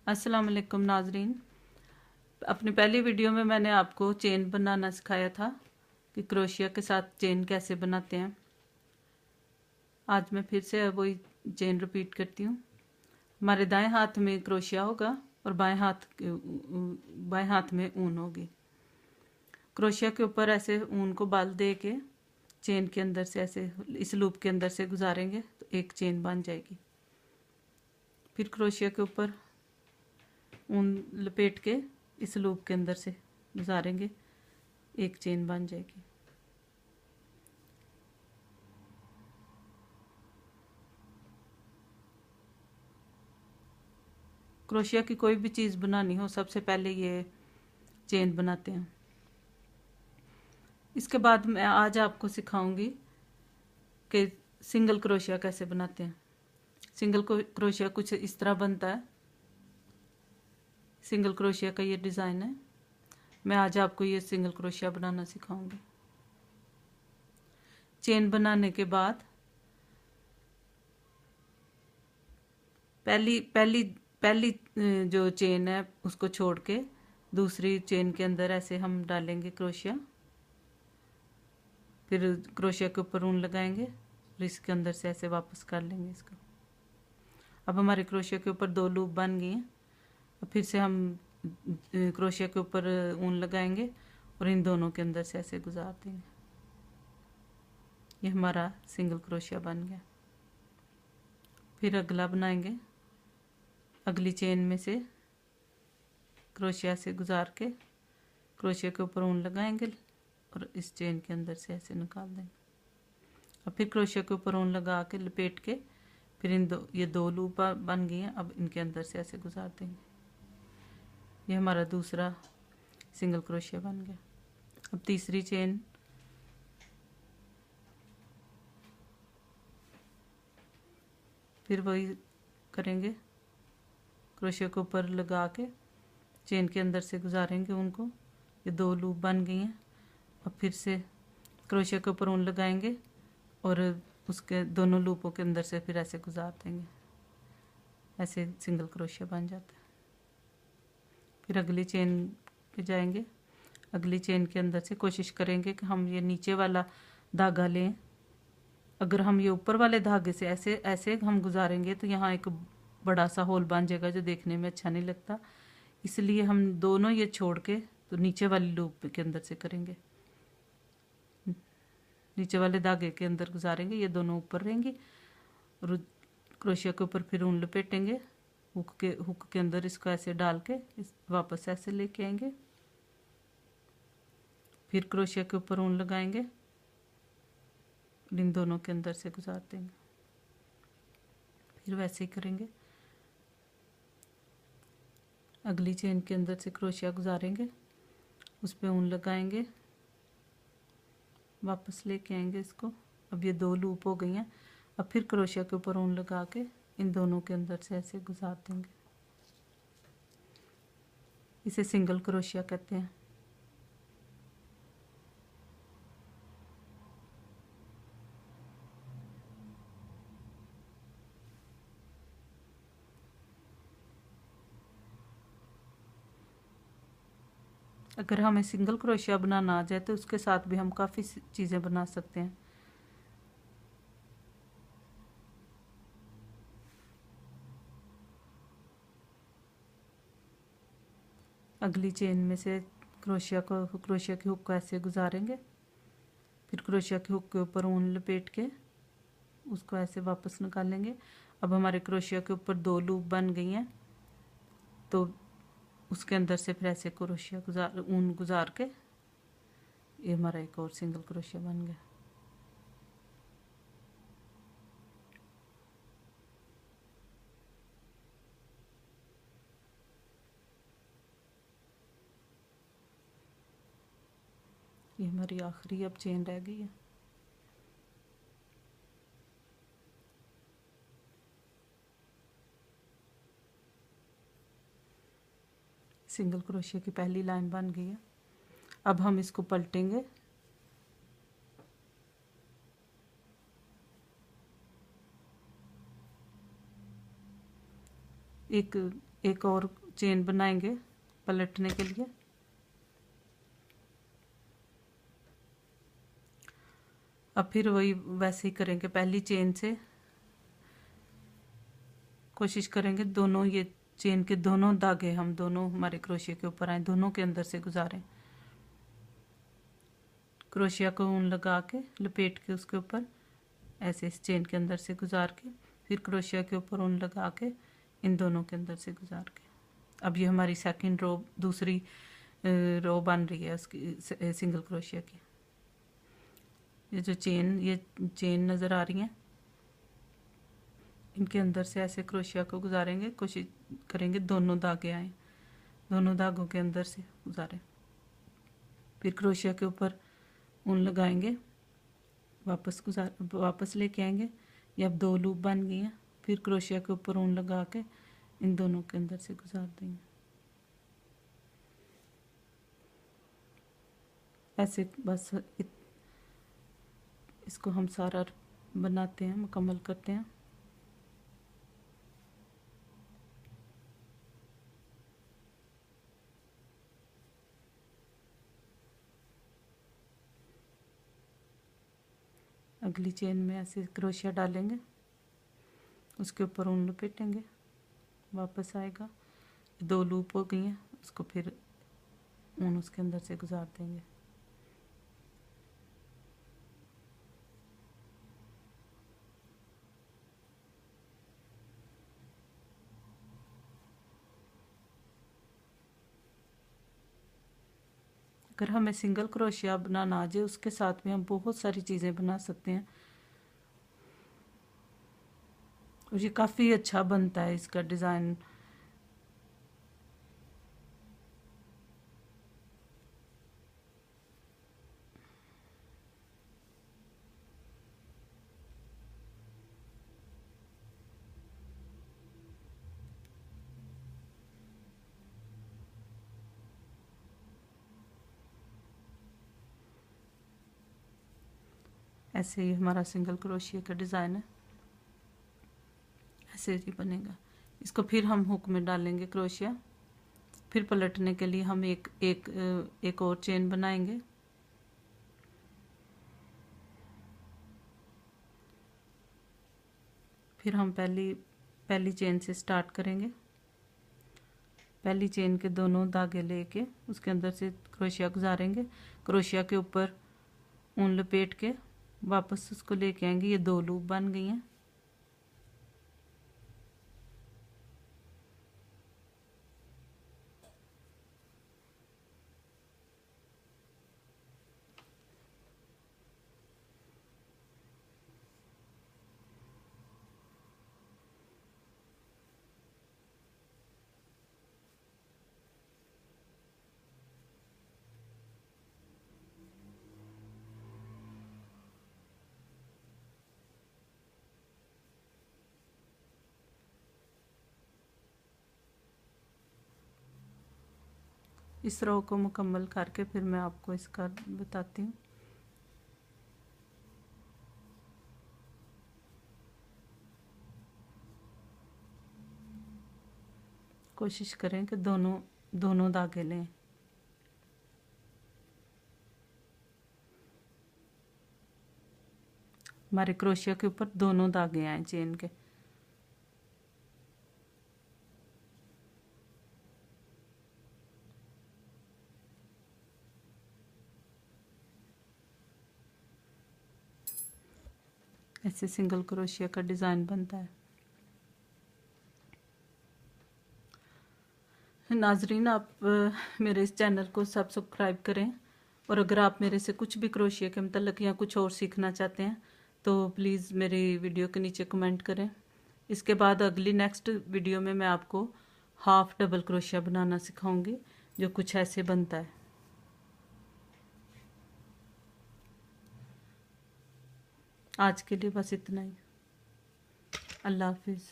अस्सलाम वालेकुम नाजरीन। अपनी पहली वीडियो में मैंने आपको चेन बनाना सिखाया था कि क्रोशिया के साथ चेन कैसे बनाते हैं। आज मैं फिर से वही चेन रिपीट करती हूँ। हमारे दाएं हाथ में क्रोशिया होगा और बाएं हाथ में ऊन होगी। क्रोशिया के ऊपर ऐसे ऊन को बाल दे के चेन के अंदर से ऐसे इस लूप के अंदर से गुजारेंगे तो एक चेन बन जाएगी। फिर क्रोशिया के ऊपर ऊन लपेट के इस लूप के अंदर से गुजारेंगे, एक चेन बन जाएगी। क्रोशिया की कोई भी चीज़ बनानी हो सबसे पहले ये चेन बनाते हैं। इसके बाद मैं आज आपको सिखाऊंगी कि सिंगल क्रोशिया कैसे बनाते हैं। सिंगल क्रोशिया कुछ इस तरह बनता है। सिंगल क्रोशिया का ये डिज़ाइन है। मैं आज आपको ये सिंगल क्रोशिया बनाना सिखाऊंगी। चेन बनाने के बाद पहली पहली पहली जो चेन है उसको छोड़ के दूसरी चेन के अंदर ऐसे हम डालेंगे क्रोशिया। फिर क्रोशिया के ऊपर ऊन लगाएंगे और इसके अंदर से ऐसे वापस कर लेंगे इसको। अब हमारे क्रोशिया के ऊपर 2 लूप बन गए हैं। अब फिर से हम क्रोशिया के ऊपर ऊन लगाएंगे और इन दोनों के अंदर से ऐसे गुजार देंगे। ये हमारा सिंगल क्रोशिया बन गया। फिर अगला बनाएंगे। अगली चेन में से क्रोशिया से गुजार के क्रोशिया के ऊपर ऊन लगाएंगे और इस चेन के अंदर से ऐसे निकाल देंगे। अब फिर क्रोशिया के ऊपर ऊन लगा के लपेट के फिर ये दो लूप बन गई हैं। अब इनके अंदर से ऐसे गुजार देंगे। ये हमारा दूसरा सिंगल क्रोशिया बन गया। अब तीसरी चेन फिर वही करेंगे, क्रोशिया के ऊपर लगा के चेन के अंदर से गुजारेंगे उनको। ये 2 लूप बन गई हैं। अब फिर से क्रोशिया के ऊपर ऊन लगाएंगे और उसके दोनों लूपों के अंदर से फिर ऐसे गुजार देंगे। ऐसे सिंगल क्रोशिया बन जाता है। फिर अगली चेन पे जाएंगे। अगली चेन के अंदर से कोशिश करेंगे कि हम ये नीचे वाला धागा लें। अगर हम ये ऊपर वाले धागे से ऐसे ऐसे हम गुजारेंगे तो यहाँ एक बड़ा सा होल बन जाएगा जो देखने में अच्छा नहीं लगता। इसलिए हम दोनों ये छोड़ के तो नीचे वाली लूप के अंदर से करेंगे। नीचे वाले धागे के अंदर गुजारेंगे, ये दोनों ऊपर रहेंगी और क्रोशिया के ऊपर फिर ऊन लपेटेंगे। हुक के अंदर इसको ऐसे डाल के वापस ऐसे लेके आएंगे। फिर क्रोशिया के ऊपर ऊन लगाएंगे, इन दोनों के अंदर से गुजार देंगे। फिर वैसे ही करेंगे। अगली चेन के अंदर से क्रोशिया गुजारेंगे, उस पर ऊन लगाएंगे, वापस लेके आएंगे इसको। अब ये 2 लूप हो गई हैं। अब फिर क्रोशिया के ऊपर ऊन लगा के इन दोनों के अंदर से ऐसे गुजार देंगे। इसे सिंगल क्रोशिया कहते हैं। अगर हमें सिंगल क्रोशिया बनाना आ जाए तो उसके साथ भी हम काफ़ी चीज़ें बना सकते हैं। अगली चेन में से क्रोशिया की हुक को ऐसे गुजारेंगे। फिर क्रोशिया की हुक के ऊपर ऊन लपेट के उसको ऐसे वापस निकालेंगे। अब हमारे क्रोशिया के ऊपर 2 लूप बन गई हैं तो उसके अंदर से फिर ऐसे क्रोशिया ऊन गुजार के ये हमारा एक और सिंगल क्रोशिया बन गया। ये हमारी आखिरी अब चेन रह गई है। सिंगल क्रोशिया की पहली लाइन बन गई है। अब हम इसको पलटेंगे। एक एक और चेन बनाएंगे पलटने के लिए। अब फिर वही वैसे ही करेंगे, पहली चेन से कोशिश करेंगे दोनों ये चेन के दोनों धागे हम दोनों हमारे क्रोशिया के ऊपर आए, दोनों के अंदर से गुजारें। क्रोशिया को ऊन लगा के लपेट के उसके ऊपर ऐसे इस चेन के अंदर से गुजार के फिर क्रोशिया के ऊपर ऊन लगा के इन दोनों के अंदर से गुजार के अब ये हमारी सेकंड रो, दूसरी रो बन रही है उसकी सिंगल क्रोशिया की। ये जो चेन नज़र आ रही हैं, इनके अंदर से ऐसे क्रोशिया को गुजारेंगे, कोशिश करेंगे दोनों धागे आए, दोनों धागों के अंदर से गुजारें। फिर क्रोशिया के ऊपर ऊन लगाएंगे, वापस लेके आएंगे। ये अब 2 लूप बन गई हैं। फिर क्रोशिया के ऊपर ऊन लगा के इन दोनों के अंदर से गुजार देंगे। ऐसे बस इसको हम सारा बनाते हैं, मुकम्मल करते हैं। अगली चेन में ऐसे क्रोशिया डालेंगे, उसके ऊपर ऊन लपेटेंगे, वापस आएगा। 2 लूप हो गई हैं, उसको फिर ऊन उसके अंदर से गुजार देंगे। अगर हमें सिंगल क्रोशिया बनाना आ जाए, उसके साथ में हम बहुत सारी चीज़ें बना सकते हैं और ये काफ़ी अच्छा बनता है इसका डिज़ाइन। ऐसे ही हमारा सिंगल क्रोशिया का डिज़ाइन है, ऐसे ही बनेगा। इसको फिर हम हुक में डालेंगे क्रोशिया, फिर पलटने के लिए हम एक और चेन बनाएंगे। फिर हम पहली चेन से स्टार्ट करेंगे। पहली चेन के दोनों धागे लेके उसके अंदर से क्रोशिया गुजारेंगे, क्रोशिया के ऊपर ऊन लपेट के वापस उसको लेके आएंगे। ये 2 लूप बन गई हैं। इस रो को मुकम्मल करके फिर मैं आपको इसका बताती हूँ। कोशिश करें कि दोनों धागे लें। हमारे क्रोशिया के ऊपर दोनों धागे आए चेन के। ऐसे सिंगल क्रोशिया का डिज़ाइन बनता है। नाजरीन, आप मेरे इस चैनल को सब्सक्राइब करें, और अगर आप मेरे से कुछ भी क्रोशिया के मतलब या कुछ और सीखना चाहते हैं तो प्लीज़ मेरी वीडियो के नीचे कमेंट करें। इसके बाद अगली नेक्स्ट वीडियो में मैं आपको हाफ डबल क्रोशिया बनाना सिखाऊंगी, जो कुछ ऐसे बनता है। आज के लिए बस इतना ही। अल्लाह हाफिज़।